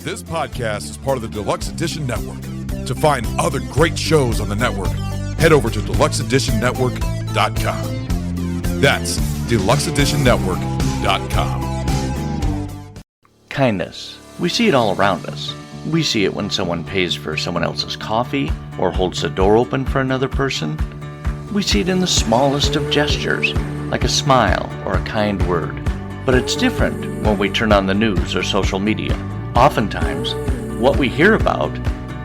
This podcast is part of the Deluxe Edition Network. To find other great shows on the network, head over to deluxeeditionnetwork.com. That's deluxeeditionnetwork.com. Kindness. We see it all around us. We see it when someone pays for someone else's coffee or holds the door open for another person. We see it in the smallest of gestures, like a smile or a kind word. But it's different when we turn on the news or social media. Oftentimes, what we hear about,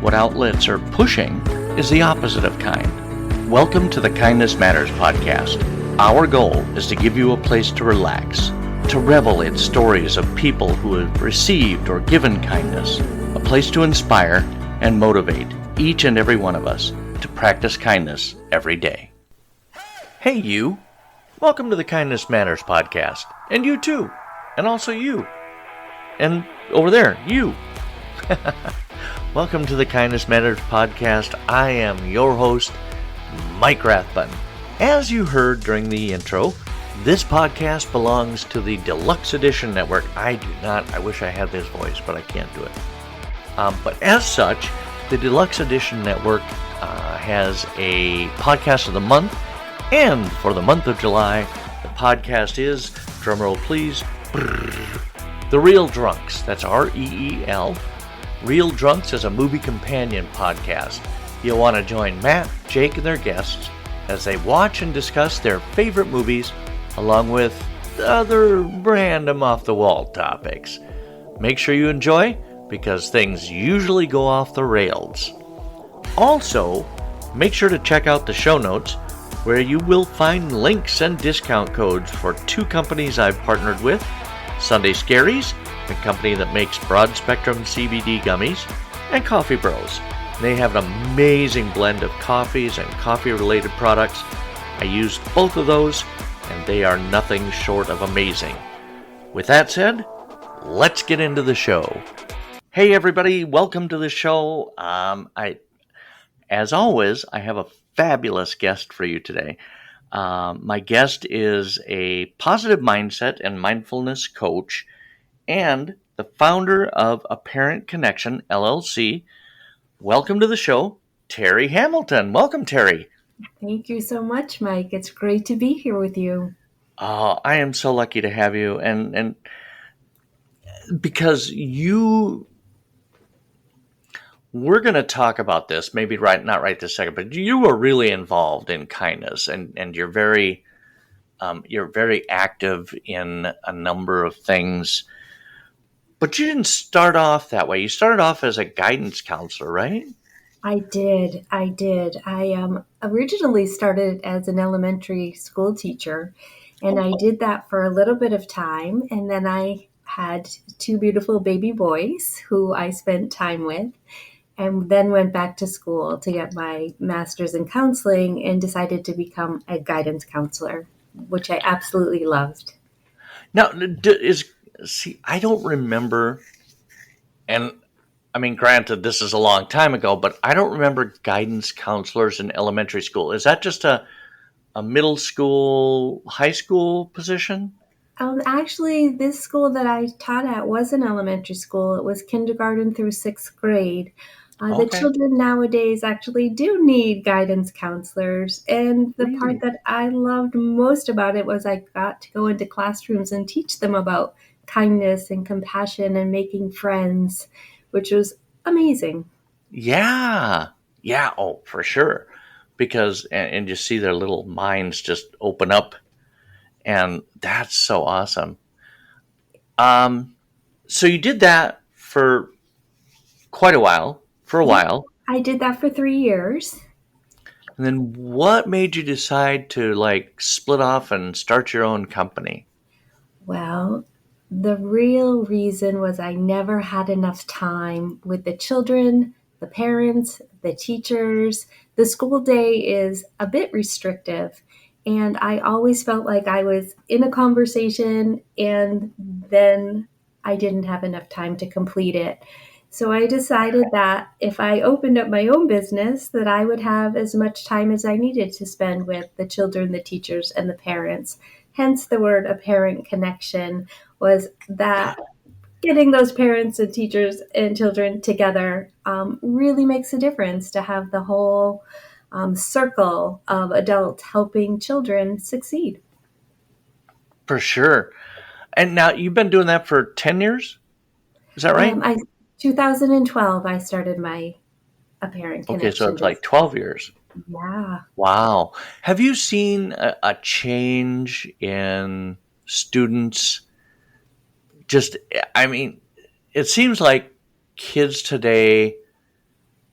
what outlets are pushing, is the opposite of kind. Welcome to the Kindness Matters podcast. Our goal is to give you a place to relax, to revel in stories of people who have received or given kindness, a place to inspire and motivate each and every one of us to practice kindness every day. Hey you! Welcome to the Kindness Matters podcast. And you too. And also you. And over there, you. Welcome to the Kindness Matters podcast. I am your host, Mike Rathbun. As you heard during the intro, this podcast belongs to the Deluxe Edition Network. I wish I had this voice, but I can't do it. But as such, the Deluxe Edition Network has a podcast of the month. And for the month of July, the podcast is, drumroll please, The Real Drunks. That's R-E-E-L. Real Drunks is a movie companion podcast. You'll want to join Matt, Jake, and their guests as they watch and discuss their favorite movies, along with other random off-the-wall topics. Make sure you enjoy, because things usually go off the rails. Also, make sure to check out the show notes, where you will find links and discount codes for two companies I've partnered with, Sunday Scaries, the company that makes broad-spectrum CBD gummies, and Coffee Bros. They have an amazing blend of coffees and coffee-related products. I use both of those, and they are nothing short of amazing. With that said, let's get into the show. Hey everybody, welcome to the show. As always, I have a fabulous guest for you today. My guest is a positive mindset and mindfulness coach and the founder of Apparent Connection LLC. Welcome to the show, Terri Hamilton. Welcome, Terri. Thank you so much, Mike. It's great to be here with you. I am so lucky to have you, and because we're going to talk about this, maybe not right this second, but you are really involved in kindness, and you're very active in a number of things. But you didn't start off that way. You started off as a guidance counselor, right? I did. I originally started as an elementary school teacher, and I did that for a little bit of time, and then I had two beautiful baby boys who I spent time with, and then went back to school to get my master's in counseling and decided to become a guidance counselor, which I absolutely loved. Now, I don't remember, and I mean, granted, this is a long time ago, but I don't remember guidance counselors in elementary school. Is that just a middle school, high school position? Actually, this school that I taught at was an elementary school. It was kindergarten through sixth grade. Okay. The children nowadays actually do need guidance counselors. And the Really? part that I loved most about it was I got to go into classrooms and teach them about kindness and compassion and making friends, which was amazing. Yeah. Oh, for sure. Because, and you see their little minds just open up, and that's so awesome. So you did that for quite a while. I did that for 3 years. And then what made you decide to split off and start your own company? Well, the real reason was I never had enough time with the children, the parents, the teachers. The school day is a bit restrictive, and I always felt like I was in a conversation and then I didn't have enough time to complete it. So I decided that if I opened up my own business, that I would have as much time as I needed to spend with the children, the teachers, and the parents. Hence the word Apparent Connection was that getting those parents and teachers and children together really makes a difference to have the whole circle of adults helping children succeed. For sure. And now you've been doing that for 10 years? Is that right? I 2012, I started my Apparent Okay, so Connection it's like business. 12 years. Yeah. Wow. Have you seen a change in students? Just, I mean, it seems like kids today,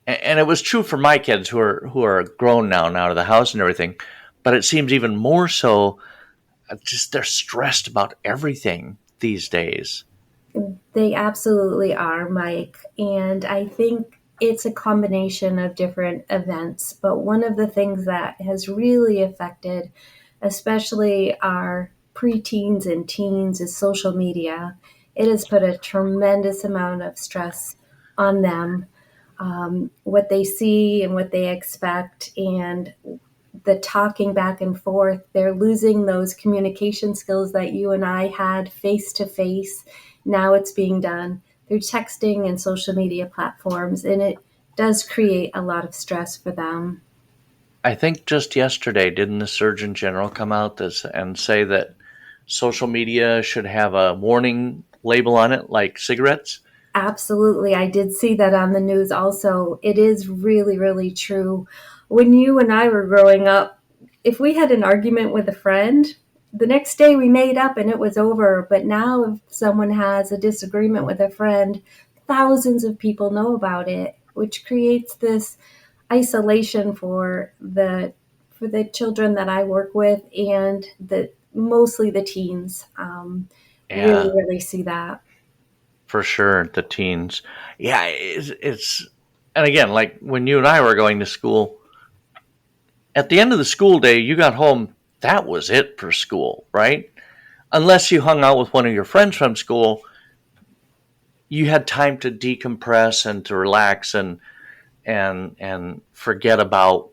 and it was true for my kids who are grown now and out of the house and everything, but it seems even more so. Just they're stressed about everything these days. They absolutely are, Mike. And I think it's a combination of different events. But one of the things that has really affected, especially our preteens and teens, is social media. It has put a tremendous amount of stress on them, what they see and what they expect. And the talking back and forth, they're losing those communication skills that you and I had face to face. Now it's being done through texting and social media platforms, and it does create a lot of stress for them. I think just yesterday, didn't the Surgeon General come out and say that social media should have a warning label on it, like cigarettes? Absolutely. I did see that on the news also. It is really, really true. When you and I were growing up, if we had an argument with a friend, the next day we made up and it was over. But now, if someone has a disagreement with a friend, thousands of people know about it, which creates this isolation for the children that I work with and mostly the teens. Really, Yeah, really see that. for sure. The teens. Yeah, it's and again, like when you and I were going to school, at the end of the school day, you got home. That was it for school, right? Unless you hung out with one of your friends from school, you had time to decompress and to relax and forget about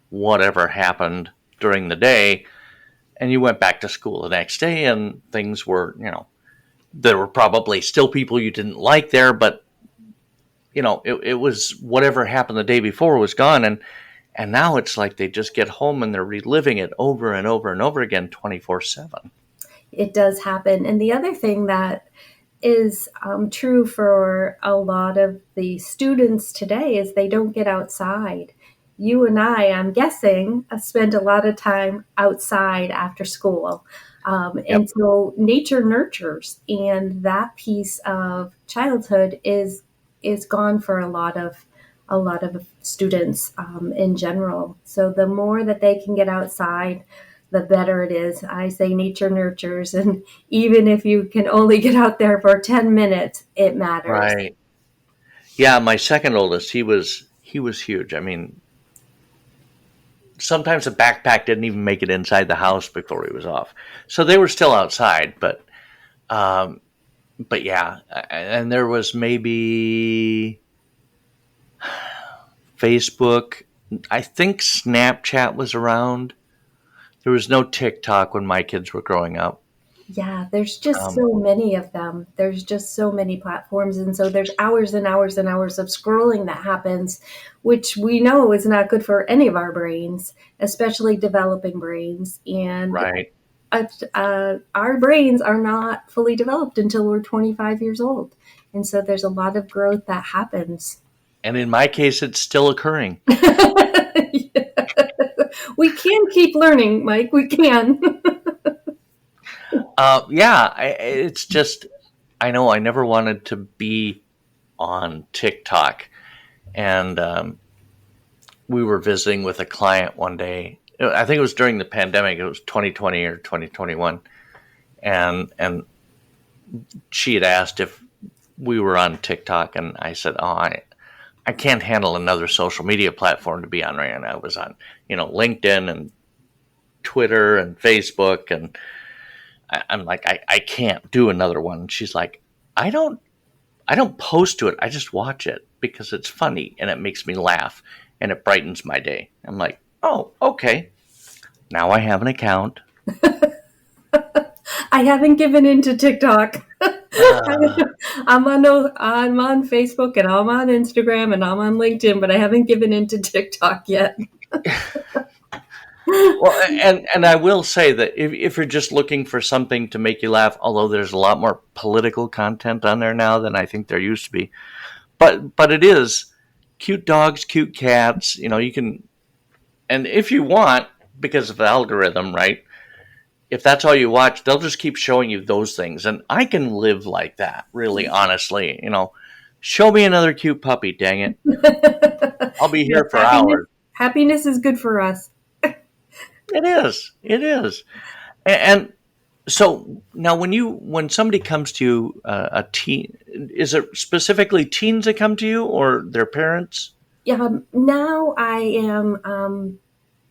whatever happened during the day, and you went back to school the next day and things were, there were probably still people you didn't like there, but it was whatever happened the day before was gone. And now it's like they just get home and they're reliving it over and over and over again 24/7. It does happen. And the other thing that is true for a lot of the students today is they don't get outside. You and I'm guessing, spend a lot of time outside after school. Yep. And so nature nurtures, and that piece of childhood is gone for a lot of students in general. So the more that they can get outside, the better it is. I say nature nurtures, and even if you can only get out there for 10 minutes, it matters. Right. Yeah, my second oldest, he was huge. I mean, sometimes a backpack didn't even make it inside the house before he was off. So they were still outside, um, but yeah, and there was maybe Facebook. I think Snapchat was around. There was no TikTok when my kids were growing up. Yeah, there's just Um, so many of them. There's just so many platforms. And so there's hours and hours and hours of scrolling that happens, which we know is not good for any of our brains, especially developing brains. And right. our brains are not fully developed until we're 25 years old. And so there's a lot of growth that happens. And in my case, it's still occurring. We can keep learning, Mike. We can. Yeah, it's just, I know I never wanted to be on TikTok. And we were visiting with a client one day. I think it was during the pandemic. It was 2020 or 2021. And she had asked if we were on TikTok. And I said, oh, I can't handle another social media platform to be on right now. I was on, LinkedIn and Twitter and Facebook. And I'm like, I can't do another one. She's like, I don't post to it. I just watch it because it's funny and it makes me laugh and it brightens my day. I'm like, oh, okay. Now I have an account. I haven't given in to TikTok. I'm on Facebook and I'm on Instagram and I'm on LinkedIn, but I haven't given into TikTok yet. Well, and I will say that if you're just looking for something to make you laugh, although there's a lot more political content on there now than I think there used to be, but it is cute dogs, cute cats. You can, and if you want, because of the algorithm, right? If that's all you watch, they'll just keep showing you those things, and I can live like that. Really, honestly, show me another cute puppy. Dang it, I'll be Yes, here for hours. happiness is good for us. It is. It is. And so now, when somebody comes to you, a teen, is it specifically teens that come to you, or their parents? Yeah, now I am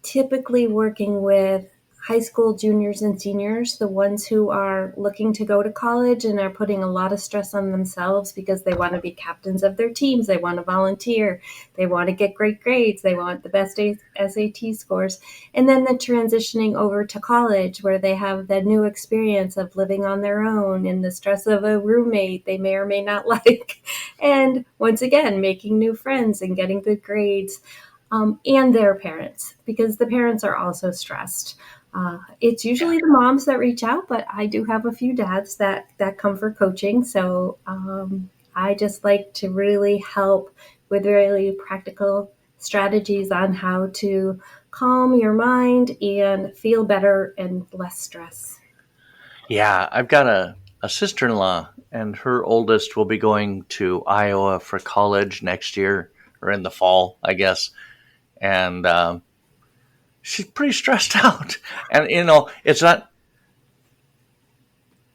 typically working with high school juniors and seniors, the ones who are looking to go to college and are putting a lot of stress on themselves because they want to be captains of their teams, they want to volunteer, they want to get great grades, they want the best SAT scores. And then the transitioning over to college where they have that new experience of living on their own and the stress of a roommate they may or may not like. And once again, making new friends and getting good grades. And their parents, because the parents are also stressed. It's usually the moms that reach out, but I do have a few dads that come for coaching. So I just like to really help with really practical strategies on how to calm your mind and feel better and less stress. Yeah, I've got a sister-in-law, and her oldest will be going to Iowa for college next year, or in the fall, I guess. And she's pretty stressed out. And it's not.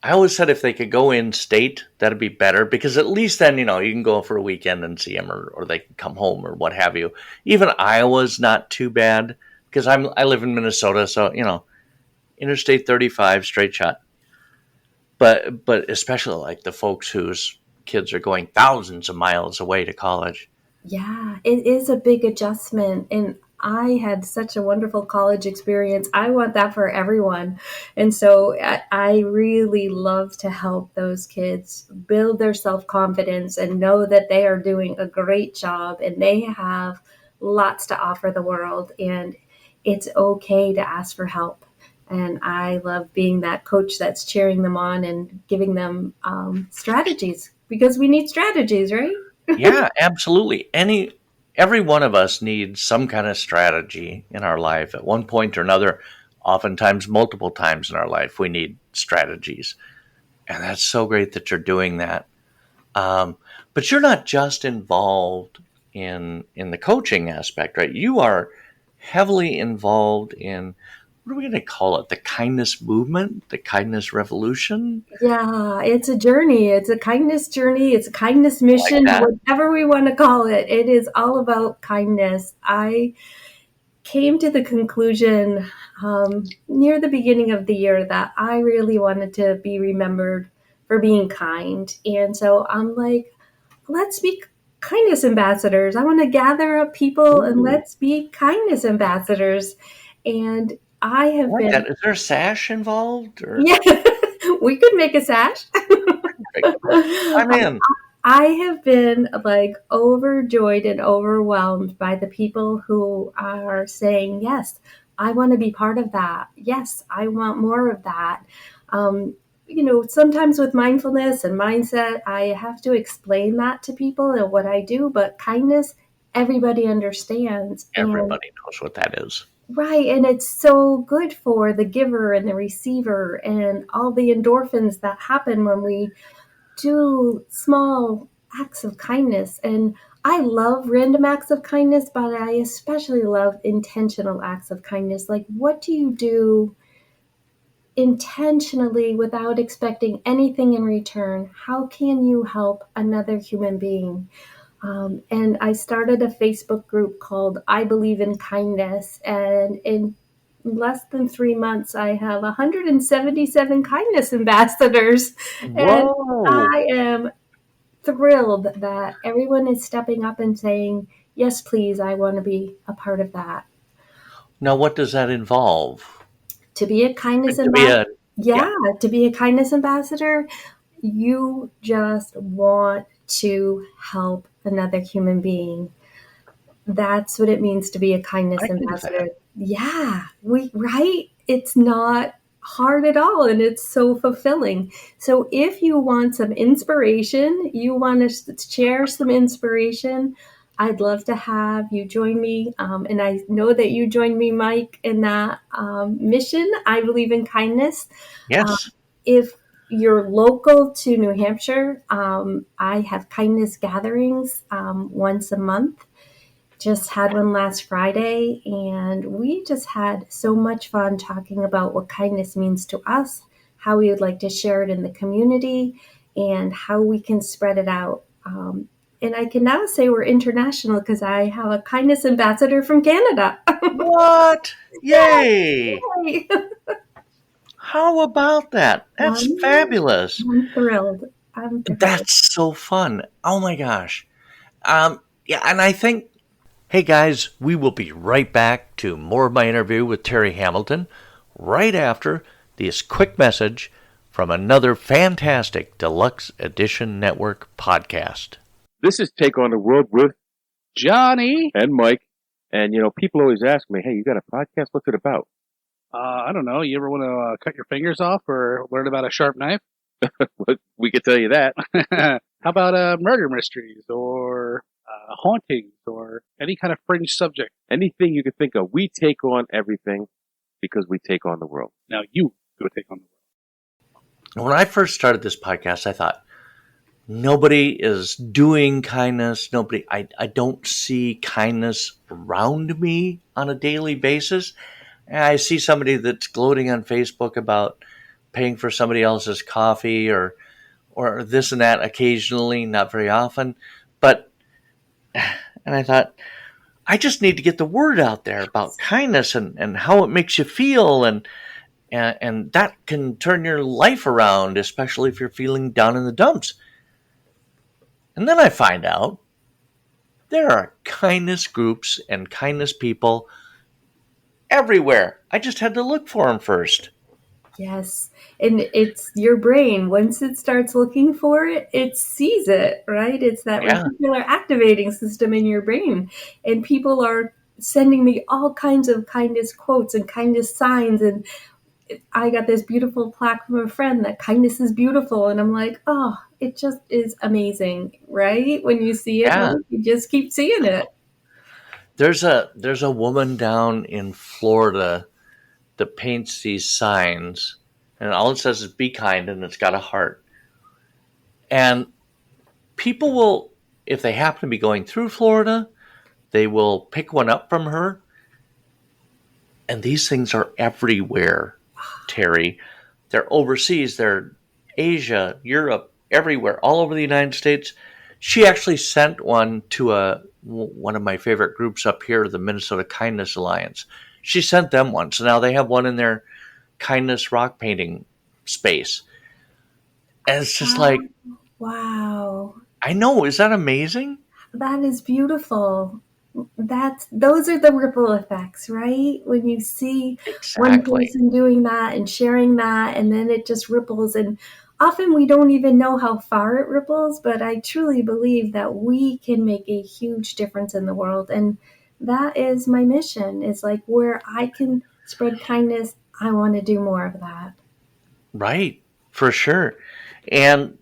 I always said if they could go in state, that'd be better, because at least then you can go for a weekend and see them, or they can come home or what have you. Even Iowa's not too bad because I live in Minnesota, so Interstate 35 straight shot. But especially like the folks whose kids are going thousands of miles away to college. Yeah, it is a big adjustment. And I had such a wonderful college experience. I want that for everyone. And so I really love to help those kids build their self-confidence and know that they are doing a great job and they have lots to offer the world. And it's okay to ask for help. And I love being that coach that's cheering them on and giving them strategies, because we need strategies, right? Yeah, absolutely. Every one of us needs some kind of strategy in our life at one point or another. Oftentimes, multiple times in our life, we need strategies, and that's so great that you're doing that. But you're not just involved in the coaching aspect, right? You are heavily involved in, what are we going to call it? The kindness movement, the kindness revolution. Yeah, it's a journey. It's a kindness journey. It's a kindness mission, Like that. whatever we want to call it. It is all about kindness. I came to the conclusion near the beginning of the year that I really wanted to be remembered for being kind. And so I'm like, let's be kindness ambassadors. I want to gather up people and let's be kindness ambassadors. And I I have like been, that. Is there a sash involved, or yeah, we could make a sash. I'm in? I have been like overjoyed and overwhelmed by the people who are saying, yes, I want to be part of that. Yes, I want more of that. Sometimes with mindfulness and mindset, I have to explain that to people and what I do, but kindness, everybody understands. Everybody knows what that is. Right. And it's so good for the giver and the receiver and all the endorphins that happen when we do small acts of kindness. And I love random acts of kindness, but I especially love intentional acts of kindness. Like, what do you do intentionally without expecting anything in return? How can you help another human being? And I started a Facebook group called I Believe in Kindness. And in less than 3 months, I have 177 kindness ambassadors. And Whoa. I am thrilled that everyone is stepping up and saying, yes, please, I want to be a part of that. Now, what does that involve? To be a kindness To be ambassador. a, yeah. Yeah, to be a kindness ambassador, you just want to help another human being. That's what it means to be a kindness I agree with ambassador. that. Yeah, right? It's not hard at all, and it's so fulfilling. So if you want some inspiration, you want to share some inspiration, I'd love to have you join me. And I know that you joined me, Mike, in that mission. I believe in kindness. Um, Yes. if you're local to New Hampshire, I have kindness gatherings once a month. Just had one last Friday, and we just had so much fun talking about what kindness means to us, how we would like to share it in the community, and how we can spread it out. And I can now say we're international because I have a kindness ambassador from Canada. What? Yay! Yay! How about that? That's fabulous. I'm thrilled. I'm thrilled. That's so fun. Oh my gosh. Yeah, and I think, hey guys, we will be right back to more of my interview with Terri Hamilton right after this quick message from another fantastic Deluxe Edition Network podcast. This is Take on the World with Johnny and Mike. And, people always ask me, hey, you got a podcast? What's it about? I don't know. You ever want to cut your fingers off or learn about a sharp knife? We could tell you that. How about murder mysteries or hauntings or any kind of fringe subject? Anything you could think of. We take on everything because we take on the world. Now you go take on the world. When I first started this podcast, I thought, nobody is doing kindness. I don't see kindness around me on a daily basis. And I see somebody that's gloating on Facebook about paying for somebody else's coffee or this and that occasionally, not very often. And I thought, I just need to get the word out there about kindness and how it makes you feel. And that can turn your life around, especially if you're feeling down in the dumps. And then I find out there are kindness groups and kindness people everywhere. I just had to look for them first. Yes. And it's your brain. Once it starts looking for it, it sees it, right? It's that reticular activating system in your brain. And people are sending me all kinds of kindness quotes and kindness signs. And I got this beautiful plaque from a friend that kindness is beautiful. And I'm like, oh, it just is amazing, right? When you see it, you just keep seeing it. There's a woman down in Florida that paints these signs, and all it says is "Be kind," and it's got a heart. And people will, if they happen to be going through Florida, they will pick one up from her. And these things are everywhere, Terri. They're overseas. They're Asia, Europe, everywhere, all over the United States. She actually sent one to one of my favorite groups up here, the Minnesota Kindness Alliance. She sent them one. So now they have one in their kindness rock painting space. And it's just like, wow. I know. Is that amazing? That is beautiful. Those are the ripple effects, right? When you see one person doing that and sharing that, and then it just ripples. And often we don't even know how far it ripples, but I truly believe that we can make a huge difference in the world. And that is my mission, is like where I can spread kindness, I want to do more of that. Right, for sure. And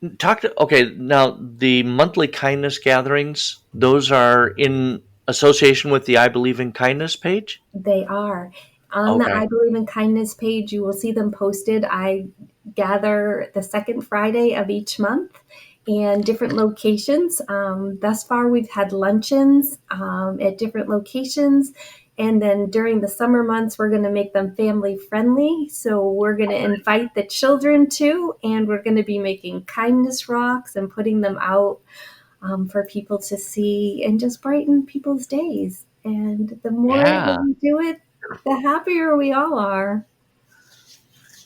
now the monthly kindness gatherings, those are in association with the I Believe in Kindness page? They are. On the I Believe in Kindness page, you will see them posted. I gather the second Friday of each month and different locations. Thus far, we've had luncheons at different locations. And then during the summer months, we're going to make them family friendly. So we're going to invite the children too, and we're going to be making kindness rocks and putting them out for people to see and just brighten people's days. And the more we do it, the happier we all are.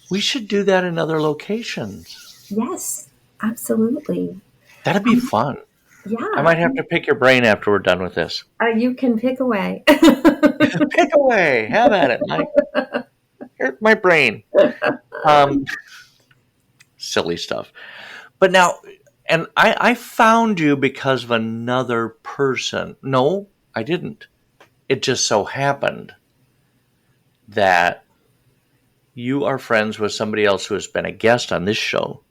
We should do that in other locations. Yes, absolutely. That'd be fun. Yeah. I might have to pick your brain after we're done with this. You can pick away. Pick away. Have at it, Mike. Here's my brain. silly stuff. But now, and I found you because of another person. No, I didn't. It just so happened that you are friends with somebody else who has been a guest on this show.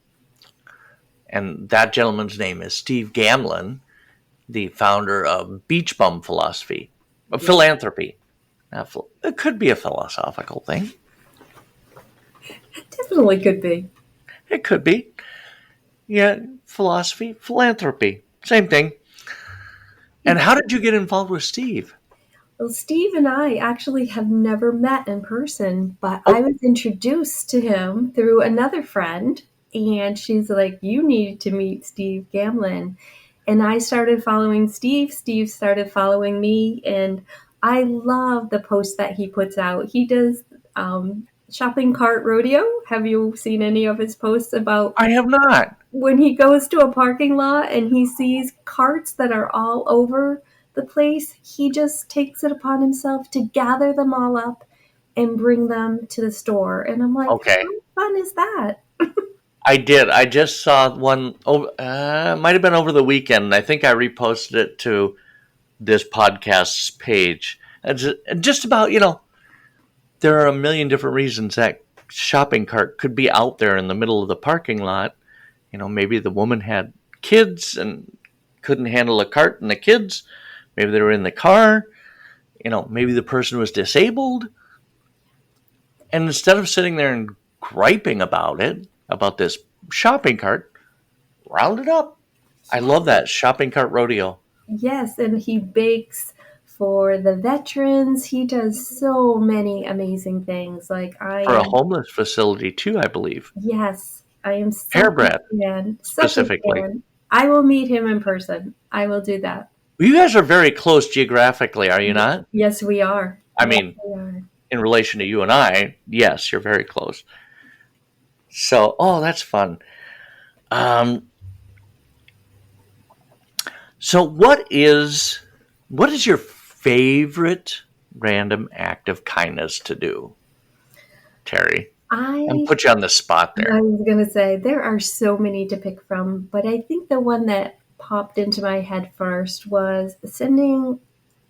And that gentleman's name is Steve Gamlin, the founder of Beach Bum Philosophy, philanthropy. It could be a philosophical thing. Definitely could be. It could be. Yeah, philosophy, philanthropy, same thing. And how did you get involved with Steve? Well, Steve and I actually have never met in person, but I was introduced to him through another friend, and she's like, you need to meet Steve Gamlin. And I started following Steve. Steve started following me, and I love the posts that he puts out. He does shopping cart rodeo. Have you seen any of his posts about? I have not. When he goes to a parking lot and he sees carts that are all over the place, he just takes it upon himself to gather them all up and bring them to the store. And I'm like, okay, how fun is that? I did. I just saw one. Might have been over the weekend. I think I reposted it to this podcast's page. And just about, there are a million different reasons that shopping cart could be out there in the middle of the parking lot. Maybe the woman had kids and couldn't handle a cart and the kids. Maybe they were in the car. Maybe the person was disabled. And instead of sitting there and griping about this shopping cart, round it up. I love that shopping cart rodeo. Yes, and he bakes for the veterans. He does so many amazing things. For a homeless facility too, I believe. Yes, I am so Hairbred, specifically. I will meet him in person. I will do that. You guys are very close geographically, are you not? Yes, we are. I mean, in relation to you and I, yes, you're very close. So, that's fun. So what is your favorite random act of kindness to do, Terri? I'm put you on the spot there. I was going to say, there are so many to pick from, but I think the one that popped into my head first was sending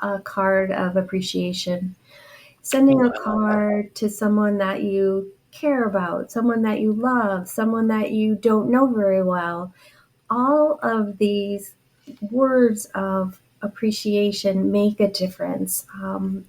a card of appreciation. Sending a card to someone that you care about, someone that you love, someone that you don't know very well. All of these words of appreciation make a difference.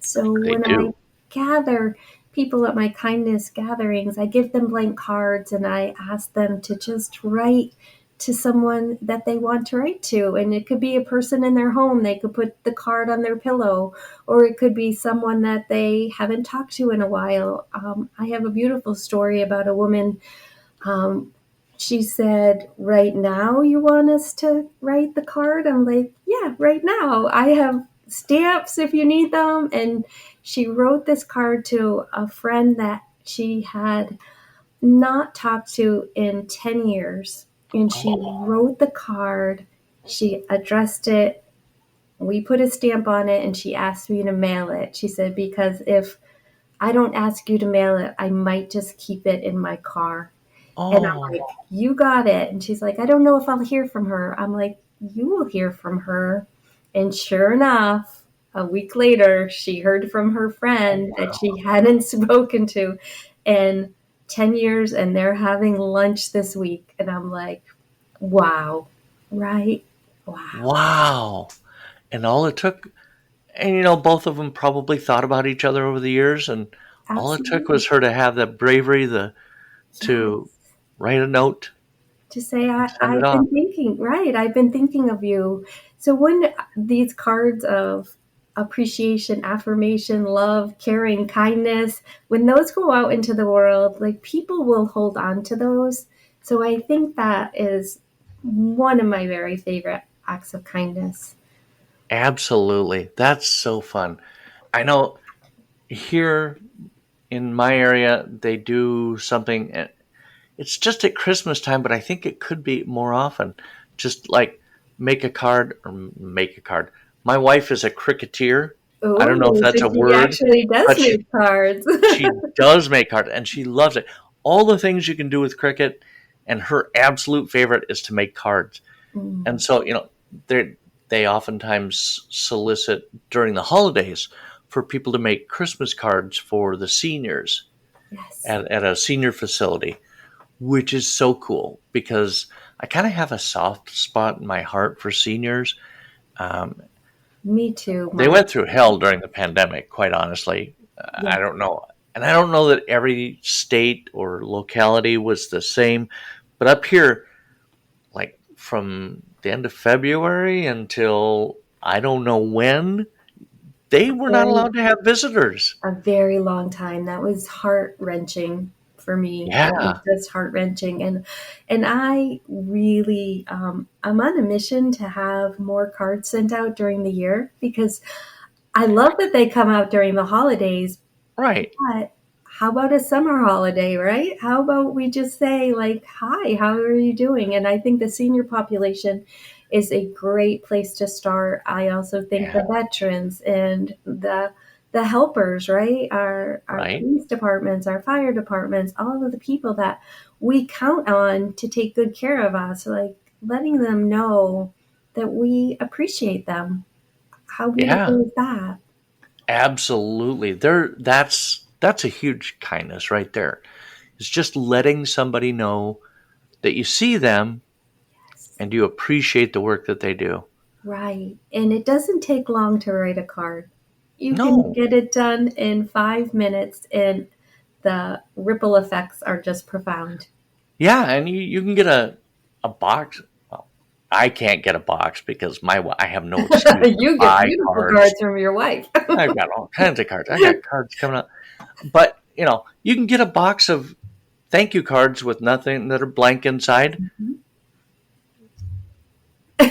So when I gather people at my kindness gatherings, I give them blank cards and I ask them to just write to someone that they want to write to. And it could be a person in their home. They could put the card on their pillow, or it could be someone that they haven't talked to in a while. I have a beautiful story about a woman. She said, right now you want us to write the card? I'm like, yeah, right now. I have stamps if you need them. And she wrote this card to a friend that she had not talked to in 10 years. And she wrote the card, she addressed it, we put a stamp on it, and she asked me to mail it. She said, because if I don't ask you to mail it, I might just keep it in my car. And I'm like, you got it. And she's like, I don't know if I'll hear from her. I'm like, you will hear from her. And sure enough, a week later, she heard from her friend that she hadn't spoken to in 10 years, and they're having lunch this week. And I'm like, wow, right? Wow. And all it took, and both of them probably thought about each other over the years, and all it took was her to have the bravery to write a note. To say, I've been thinking of you. So when these cards of appreciation, affirmation, love, caring, kindness, when those go out into the world, people will hold on to those. So I think that is one of my very favorite acts of kindness. Absolutely. That's so fun. I know here in my area, they do something. It's just at Christmas time, but I think it could be more often. Just make a card. My wife is a cricketer. Ooh, I don't know if that's a word. She actually does make cards. She does make cards, and she loves it. All the things you can do with cricket, and her absolute favorite is to make cards. Mm. And so, they oftentimes solicit during the holidays for people to make Christmas cards for the seniors Yes. at a senior facility, which is so cool because I kind of have a soft spot in my heart for seniors. Me too. They went through hell during the pandemic, quite honestly. Yeah. I don't know. And I don't know that every state or locality was the same. But up here, like from the end of February until I don't know when, they were not allowed to have visitors. A very long time. That was heart-wrenching for me. Yeah. It was just heart-wrenching. And I really, I'm on a mission to have more cards sent out during the year because I love that they come out during the holidays. Right. But how about a summer holiday, right? How about we just say like, hi, how are you doing? And I think the senior population is a great place to start. I also think the veterans and the helpers, right? Our Right. police departments, our fire departments, all of the people that we count on to take good care of us, like letting them know that we appreciate them. How beautiful is that? Absolutely. That's a huge kindness right there. It's just letting somebody know that you see them and you appreciate the work that they do. Right. And it doesn't take long to write a card. You No. can get it done in 5 minutes, and the ripple effects are just profound. Yeah, and you can get a box. Well, I can't get a box because I have no excuse. You get beautiful cards from your wife. I've got all kinds of cards. I got cards coming up. But, you can get a box of thank you cards with nothing that are blank inside. Mm-hmm.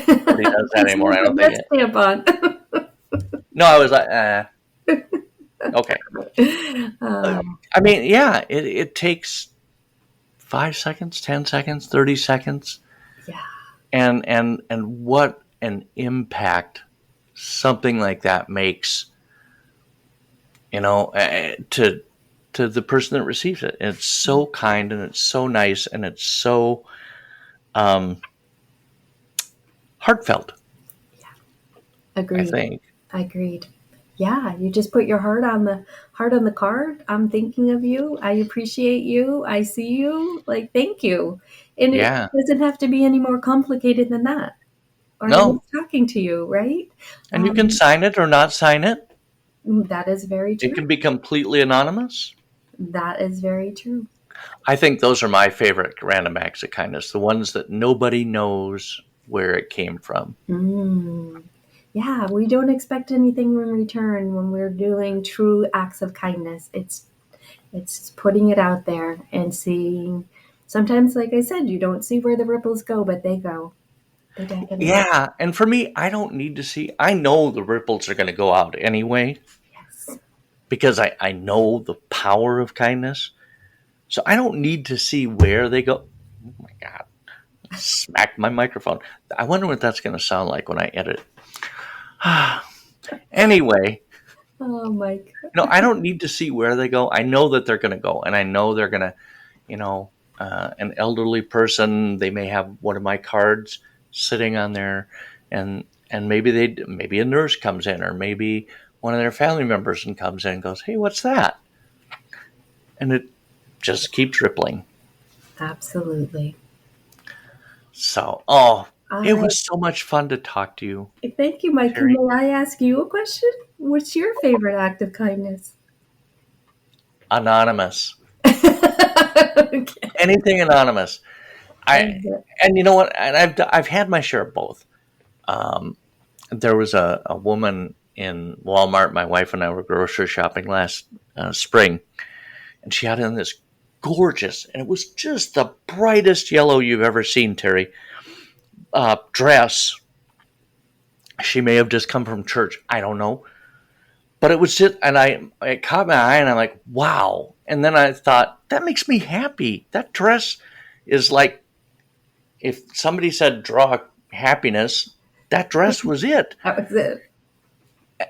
Nobody does that anymore. I don't think it. Stamp on. No, I was like, okay. I mean, yeah, it takes 5 seconds, 10 seconds, 30 seconds. Yeah. And what an impact something like that makes, to the person that receives it. And it's so kind and it's so nice and it's so heartfelt. Yeah. Agreed. I think. Agreed. Yeah, you just put your heart on the card. I'm thinking of you. I appreciate you. I see you. Like, thank you. And it doesn't have to be any more complicated than that. Or no. Talking to you, right? And you can sign it or not sign it. That is very true. It can be completely anonymous. That is very true. I think those are my favorite random acts of kindness, the ones that nobody knows where it came from. Yeah, we don't expect anything in return when we're doing true acts of kindness. It's putting it out there and seeing. Sometimes, like I said, you don't see where the ripples go, but they go. They definitely. Yeah, and for me, I don't need to see. I know the ripples are going to go out anyway. Yes. Because I know the power of kindness. So I don't need to see where they go. Oh my God. I smacked my microphone. I wonder what that's going to sound like when I edit. Anyway. Oh my God. I don't need to see where they go. I know that they're going to go. And I know they're going to, an elderly person, they may have one of my cards sitting on there. And maybe a nurse comes in, or maybe one of their family members comes in and goes, hey, what's that? And it just keeps rippling. Absolutely. So, it was so much fun to talk to you. Thank you, Mike. Terri. May I ask you a question? What's your favorite act of kindness? Anonymous. Okay. Anything anonymous. And you know what? And I've had my share of both. There was a woman in Walmart. My wife and I were grocery shopping last spring, and she had on this gorgeous, and it was just the brightest yellow you've ever seen, Terri, dress. She may have just come from church. I don't know. But it was just, and it caught my eye, and I'm like, wow. And then I thought, that makes me happy. That dress is like, if somebody said draw happiness, that dress was it. That was it.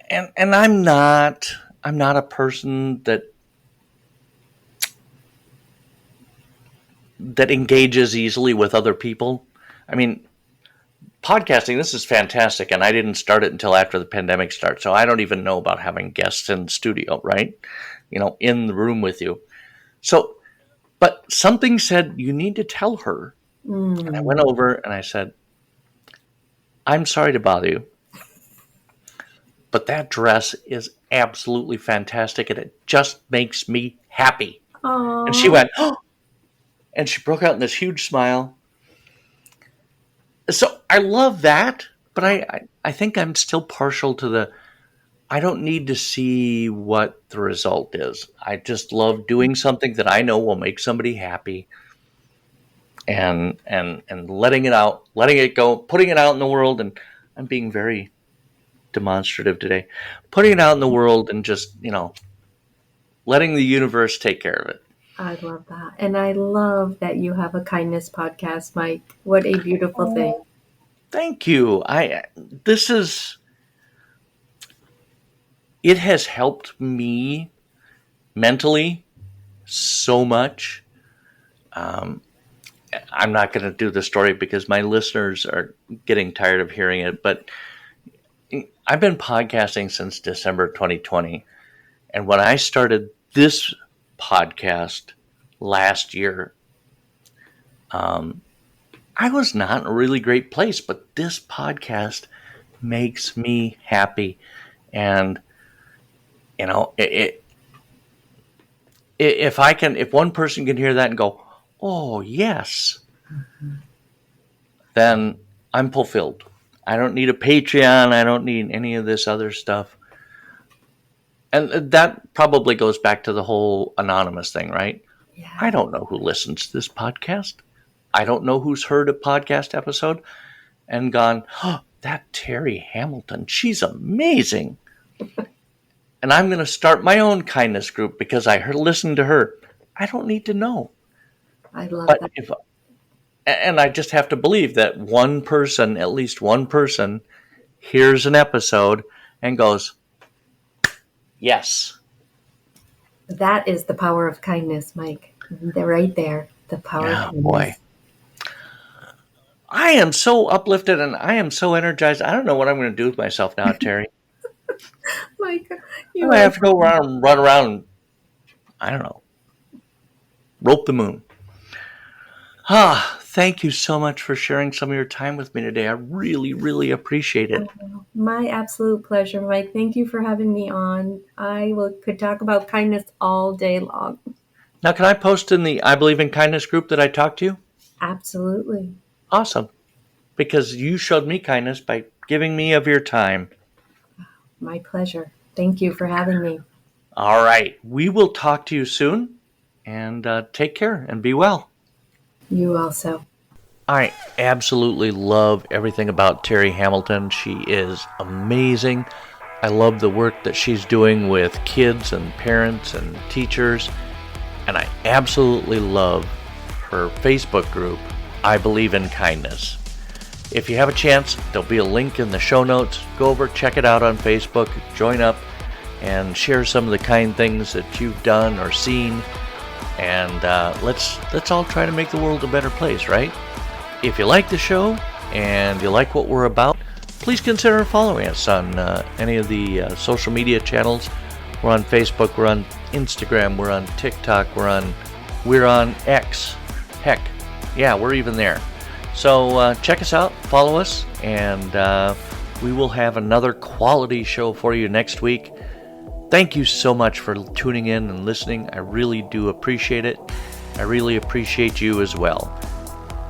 And I'm not a person that that engages easily with other people. I mean, podcasting, this is fantastic, and I didn't start it until after the pandemic started, so I don't even know about having guests in the studio, right? In the room with you. So, but something said, you need to tell her. And I went over and I said, I'm sorry to bother you, but that dress is absolutely fantastic, and it just makes me happy. Aww. And she went, oh, and she broke out in this huge smile. So I love that, but I think I'm still partial to I don't need to see what the result is. I just love doing something that I know will make somebody happy, and letting it out, letting it go, putting it out in the world. And I'm being very demonstrative today, putting it out in the world and just, letting the universe take care of it. I love that. And I love that you have a kindness podcast, Mike. What a beautiful thing. Thank you. It has helped me mentally so much. I'm not going to do the story because my listeners are getting tired of hearing it, but I've been podcasting since December 2020. And when I started this podcast last year, I was not in a really great place, but this podcast makes me happy. And, if one person can hear that and go, oh, yes, then I'm fulfilled. I don't need a Patreon. I don't need any of this other stuff. And that probably goes back to the whole anonymous thing, right? Yeah. I don't know who listens to this podcast. I don't know who's heard a podcast episode and gone, oh, that Terri Hamilton, she's amazing. And I'm going to start my own kindness group because I listened to her. I don't need to know. I love that. And I just have to believe that one person, at least one person, hears an episode and goes, yes. That is the power of kindness, Mike. They're right there. The power of kindness. Boy. I am so uplifted and I am so energized. I don't know what I'm going to do with myself now, Terri. Mike, I have to go around and run around, I don't know, rope the moon. Thank you so much for sharing some of your time with me today. I really, really appreciate it. My absolute pleasure, Mike. Thank you for having me on. Could talk about kindness all day long. Now, can I post in the I Believe in Kindness group that I talked to you? Absolutely. Awesome. Because you showed me kindness by giving me of your time. My pleasure. Thank you for having me. All right. We will talk to you soon. And take care and be well. You also. I absolutely love everything about Terri Hamilton. She is amazing. I love the work that she's doing with kids and parents and teachers. And I absolutely love her Facebook group, I Believe in Kindness. If you have a chance, there'll be a link in the show notes. Go over, check it out on Facebook, join up, and share some of the kind things that you've done or seen. And let's all try to make the world a better place, right? If you like the show and you like what we're about, please consider following us on any of the social media channels. We're on Facebook, we're on Instagram, we're on TikTok, we're on X. Heck, yeah, we're even there. So check us out, follow us, and we will have another quality show for you next week. Thank you so much for tuning in and listening. I really do appreciate it. I really appreciate you as well.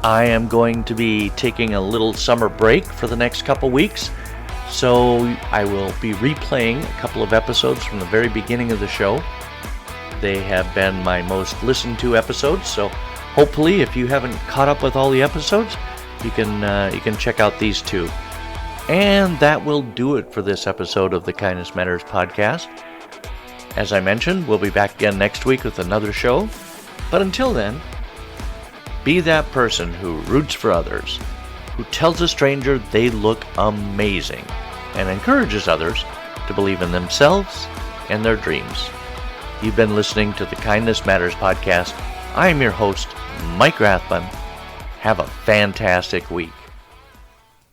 I am going to be taking a little summer break for the next couple weeks, so I will be replaying a couple of episodes from the very beginning of the show. They have been my most listened to episodes, so hopefully if you haven't caught up with all the episodes, you can check out these two. And that will do it for this episode of the Kindness Matters podcast. As I mentioned, we'll be back again next week with another show. But until then, be that person who roots for others, who tells a stranger they look amazing, and encourages others to believe in themselves and their dreams. You've been listening to the Kindness Matters podcast. I am your host, Mike Rathbun. Have a fantastic week.